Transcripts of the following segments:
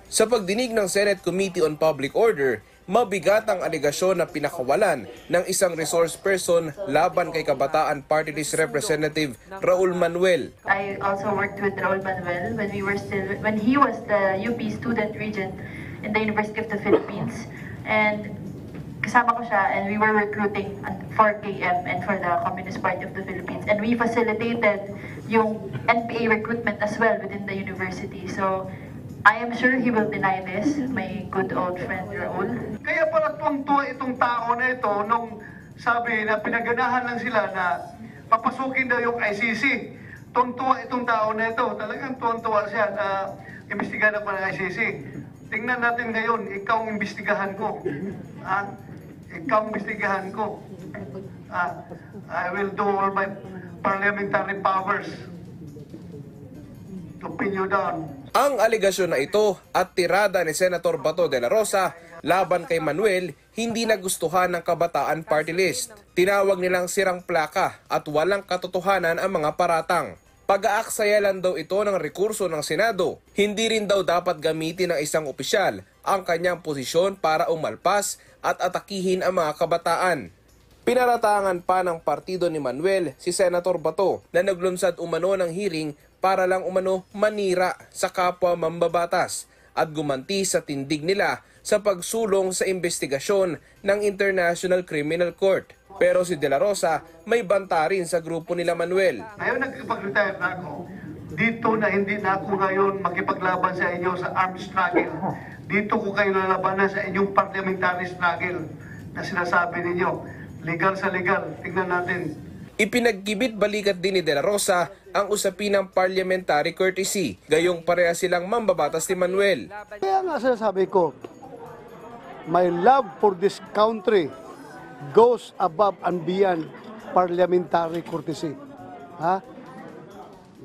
Sa pagdinig ng Senate Committee on Public Order, mabigat ang alegasyon na pinakawalan ng isang resource person laban kay Kabataan Party List Representative Raul Manuel. I also worked with Raul Manuel when he was the UP student regent in the University of the Philippines, and kasama ko siya, and we were recruiting for KM and for the Communist Party of the Philippines, and we facilitated yung NPA recruitment as well within the university. So I am sure he will deny this, my good old friend Raul. Kaya pala tuwang-tuwa itong tao na ito nung sabi na pinaganahan lang sila na papasukin daw yung ICC. Tuwang-tuwa itong tao na ito. Talagang tuwang-tuwa siya na imbestigahan ako ng ICC. Tingnan natin ngayon, ikaw ang imbestigahan ko. Ikaw ang imbestigahan ko. I will do all my parliamentary powers to pin you down. Ang alegasyon na ito at tirada ni Senator Bato de la Rosa laban kay Manuel hindi nagustuhan ng Kabataan Party List. Tinawag nilang sirang plaka at walang katotohanan ang mga paratang. Pag-aaksaya lang daw ito ng rekurso ng Senado. Hindi rin daw dapat gamitin ng isang opisyal ang kanyang posisyon para umalpas at atakihin ang mga kabataan. Pinaratangan pa ng partido ni Manuel si Senator Bato na naglunsad umano ng hearing para lang umano manira sa kapwa mambabatas at gumanti sa tindig nila sa pagsulong sa investigasyon ng International Criminal Court. Pero si De La Rosa may banta rin sa grupo nila Manuel. Ngayon nagkipag-retire na ako. Dito na hindi na ako ngayon makipaglaban sa inyo sa armed struggle. Dito ko kayo lalabanan sa inyong parliamentary struggle na sinasabi ninyo. Legal sa legal. Tingnan natin. Ipinagkibit balikat din ni De La Rosa ang usapin ng parliamentary courtesy, gayong pareha silang mambabatas ni Manuel. Kaya nga sinasabi ko, my love for this country goes above and beyond parliamentary courtesy.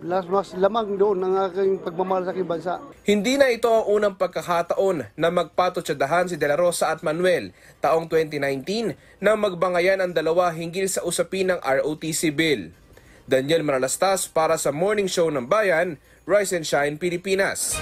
Mas lamang doon ang aking pagmamahal sa aking bansa. Hindi na ito ang unang pagkakataon na magpatutsadahan si De La Rosa at Manuel taong 2019 na magbangayan ang dalawa hinggil sa usapin ng ROTC bill. Daniel Manalastas para sa Morning Show ng Bayan, Rise and Shine Pilipinas.